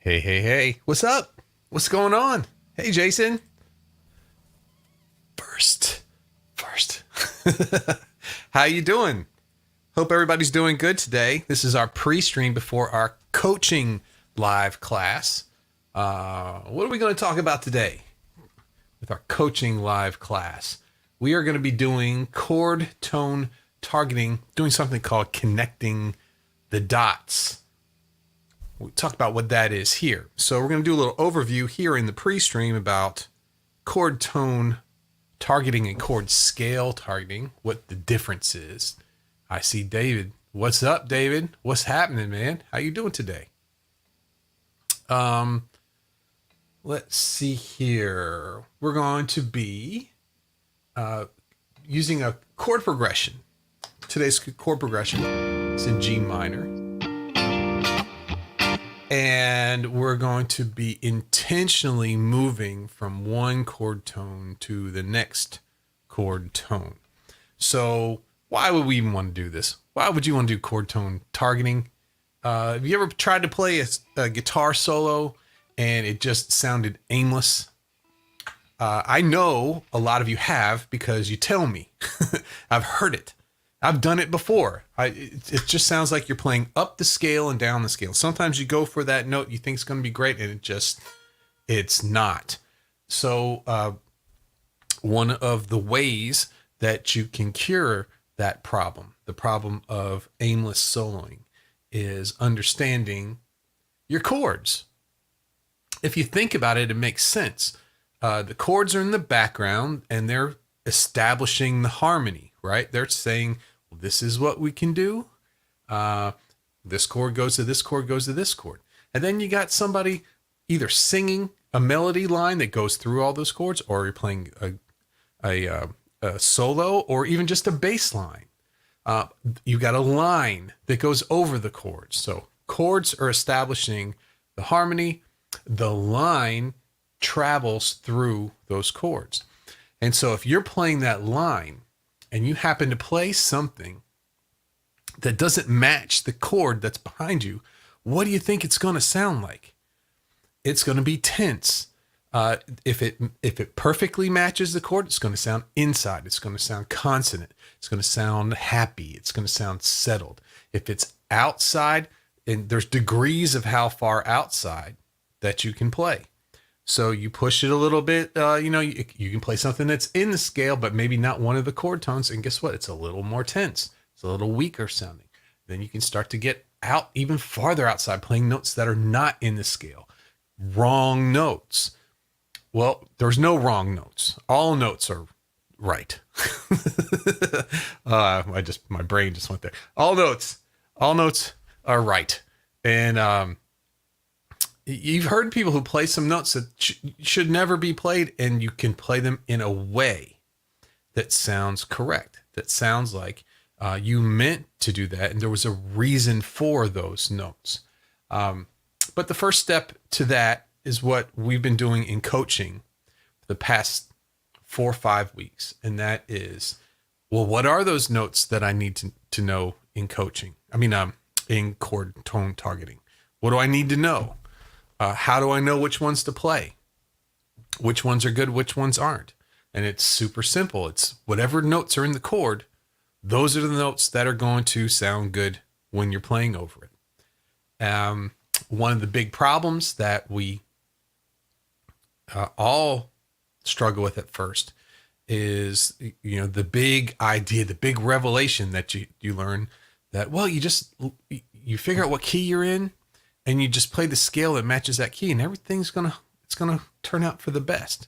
Hey, hey, hey. What's up? What's going on? Hey, Jason. First. First. How you doing? Hope everybody's doing good today. This is our pre-stream before our coaching live class. What are we going to talk about today with our coaching live class? We are going to be doing chord tone targeting, doing something called connecting the dots. We talked about what that is here. So we're going to do a little overview here in the pre-stream about chord tone targeting and chord scale targeting, what the difference is. I see David. What's up, David? What's happening, man? How you doing today? Let's see here. We're going to be using a chord progression. Today's chord progression is in G minor. And we're going to be intentionally moving from one chord tone to the next chord tone. So why would we even want to do this? Why would you want to do chord tone targeting? Have you ever tried to play a guitar solo and it just sounded aimless? I know a lot of you have because you tell me. I've heard it. I've done it before. It just sounds like you're playing up the scale and down the scale. Sometimes you go for that note you think is going to be great, and it's not. So one of the ways that you can cure that problem, the problem of aimless soloing, is understanding your chords. If you think about it, it makes sense. The chords are in the background, and they're establishing the harmony, right? They're saying, this is what we can do. This chord goes to this chord, goes to this chord. And then you got somebody either singing a melody line that goes through all those chords, or you're playing a solo, or even just a bass line. You got a line that goes over the chords. So chords are establishing the harmony. The line travels through those chords. And so if you're playing that line and you happen to play something that doesn't match the chord that's behind you, what do you think it's going to sound like? It's going to be tense. If it perfectly matches the chord, it's going to sound inside. It's going to sound consonant. It's going to sound happy. It's going to sound settled. If it's outside, and there's degrees of how far outside that you can play. So you push it a little bit, you can play something that's in the scale, but maybe not one of the chord tones. And guess what? It's a little more tense. It's a little weaker sounding. Then you can start to get out even farther outside, playing notes that are not in the scale. Wrong notes. Well, there's no wrong notes. All notes are right. My brain just went there. All notes are right. And, you've heard people who play some notes that should never be played, and you can play them in a way that sounds correct, that sounds like you meant to do that, and there was a reason for those notes. But the first step to that is what we've been doing in coaching for the past 4 or 5 weeks, and that is, well, what are those notes that I need to know in coaching? In chord tone targeting. What do I need to know? How do I know which ones to play? Which ones are good, which ones aren't? And it's super simple. It's whatever notes are in the chord, those are the notes that are going to sound good when you're playing over it. One of the big problems that we all struggle with at first is, the big idea, the big revelation that you learn that, well, you figure out what key you're in, and you just play the scale that matches that key, and everything's gonna turn out for the best.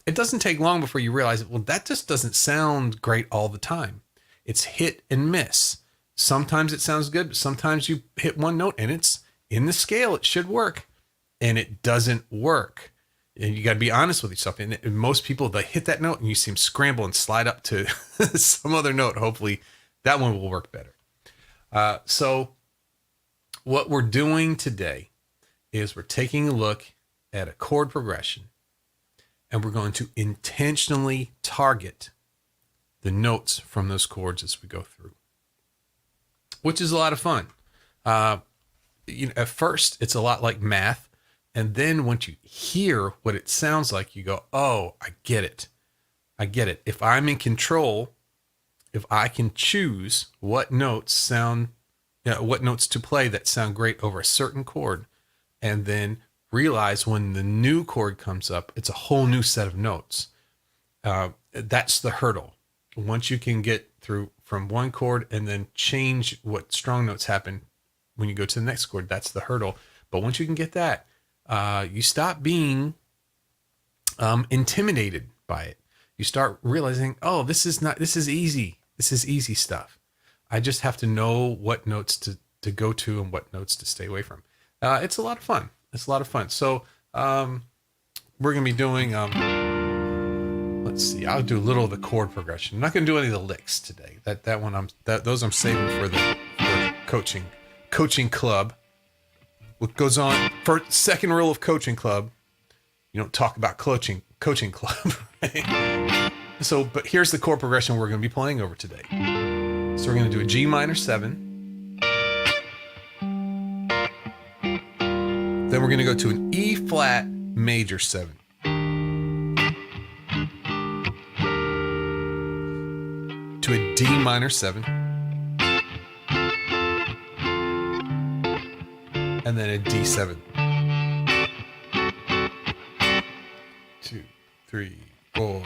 It doesn't take long before you realize, well, that just doesn't sound great all the time. It's hit and miss. Sometimes it sounds good, but sometimes you hit one note and it's in the scale. It should work, and it doesn't work. And you got to be honest with yourself. And most people, they hit that note and you see them scramble and slide up to some other note. Hopefully that one will work better. So what we're doing today is we're taking a look at a chord progression, and we're going to intentionally target the notes from those chords as we go through, which is a lot of fun. at first it's a lot like math. And then once you hear what it sounds like, you go, oh, I get it. I get it. If I'm in control, if I can choose what notes what notes to play that sound great over a certain chord, and then realize when the new chord comes up, it's a whole new set of notes. That's the hurdle. Once you can get through from one chord and then change what strong notes happen when you go to the next chord, that's the hurdle. But once you can get that, you stop being intimidated by it. You start realizing, oh, this is easy. This is easy stuff. I just have to know what notes to go to and what notes to stay away from. It's a lot of fun. It's a lot of fun. So we're going to be doing, let's see, I'll do a little of the chord progression. I'm not going to do any of the licks today. That one, those I'm saving for the coaching club. What goes on for second rule of coaching club, you don't talk about coaching club. Right? So, but here's the chord progression we're going to be playing over today. So we're going to do a G minor 7. Then we're going to go to an E flat major 7. To a D minor 7. And then a D7. 2, 3, 4.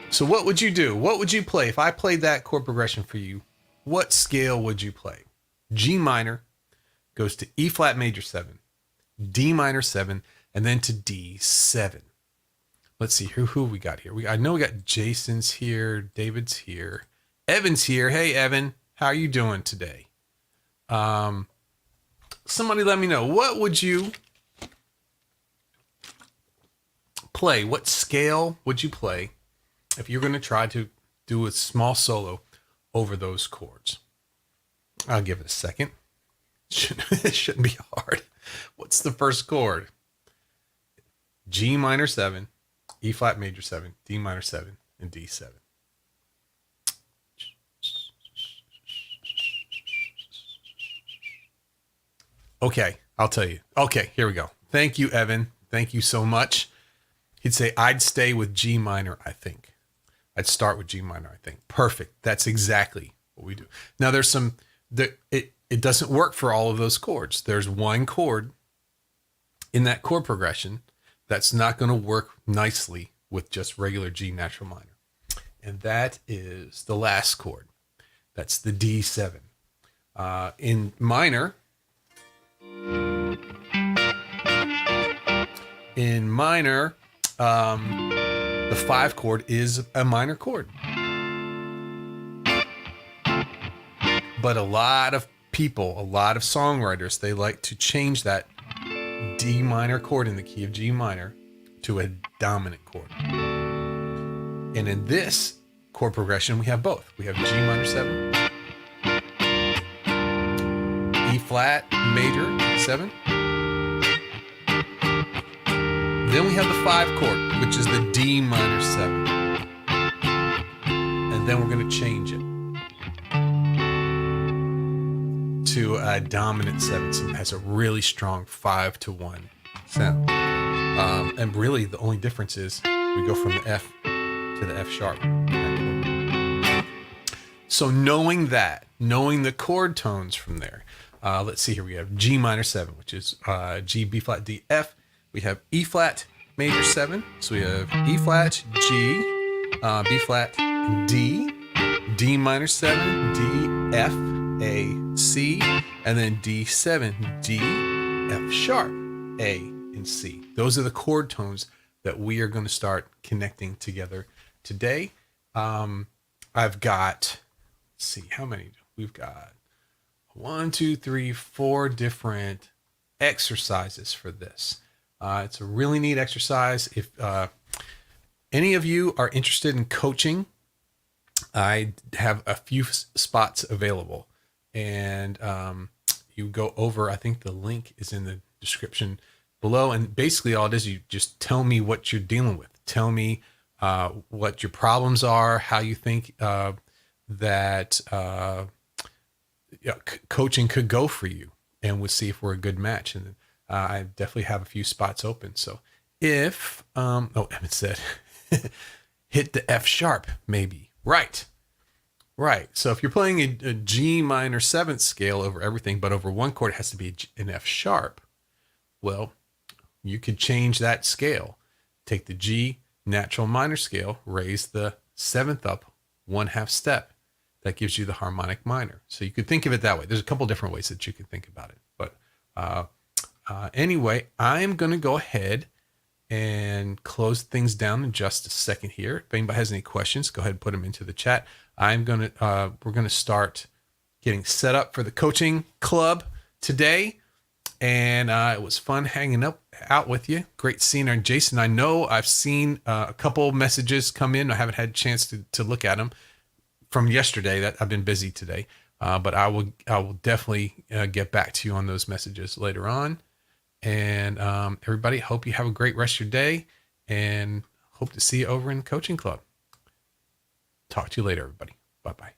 So what would you do? What would you play? If I played that chord progression for you, what scale would you play? G minor goes to E flat major 7, D minor 7, and then to D7. Let's see, who we got here? I know we got Jason's here, David's here, Evan's here. Hey, Evan, how are you doing today? Somebody let me know. What would you play? What scale would you play if you're going to try to do a small solo over those chords? I'll give it a second. It shouldn't be hard. What's the first chord? G minor 7, E flat major 7, D minor 7, and D7. Okay, I'll tell you. Okay, here we go. Thank you, Evan. Thank you so much. He'd say, I'd stay with G minor, I think. I'd start with G minor, I think. Perfect. That's exactly what we do. Now, it doesn't work for all of those chords. There's one chord in that chord progression that's not going to work nicely with just regular G natural minor. And that is the last chord. That's the D7. In minor, the 5 chord is a minor chord. But a lot of people, a lot of songwriters, they like to change that D minor chord in the key of G minor to a dominant chord. And in this chord progression, we have both. We have G minor 7, E flat major 7. Then we have the 5 chord, which is the D minor 7. And then we're going to change it to a dominant 7. So it has a really strong 5-1 sound. And really the only difference is we go from the F to the F sharp. So knowing the chord tones from there, let's see here. We have G minor 7, which is G, B flat, D, F. We have E flat major 7. So we have E flat, G, B flat, D, D minor 7, D, F, A, C, and then D7, D, F sharp, A, and C. Those are the chord tones that we are going to start connecting together today. I've got, let's see, how many? We've got 1, 2, 3, 4 different exercises for this. It's a really neat exercise. If any of you are interested in coaching I have a few spots available, and you go over. I think the link is in the description below, and basically all it is, you just tell me what you're dealing with. Tell me what your problems are, how you think that coaching could go for you, and we'll see if we're a good match. And I definitely have a few spots open. So if Emmett said hit the F sharp, maybe. Right. So if you're playing a G minor seventh scale over everything, but over one chord it has to be an F sharp, well, you could change that scale. Take the G natural minor scale, raise the seventh up 1/2 step. That gives you the harmonic minor. So you could think of it that way. There's a couple different ways that you can think about it. But anyway, I'm going to go ahead and close things down in just a second here. If anybody has any questions, go ahead and put them into the chat. We're going to start getting set up for the coaching club today. And it was fun hanging out with you. Great seeing our Jason. I know I've seen a couple messages come in. I haven't had a chance to look at them from yesterday. That I've been busy today. But I will definitely get back to you on those messages later on. And everybody, hope you have a great rest of your day, and hope to see you over in the coaching club. Talk to you later, everybody. Bye-bye.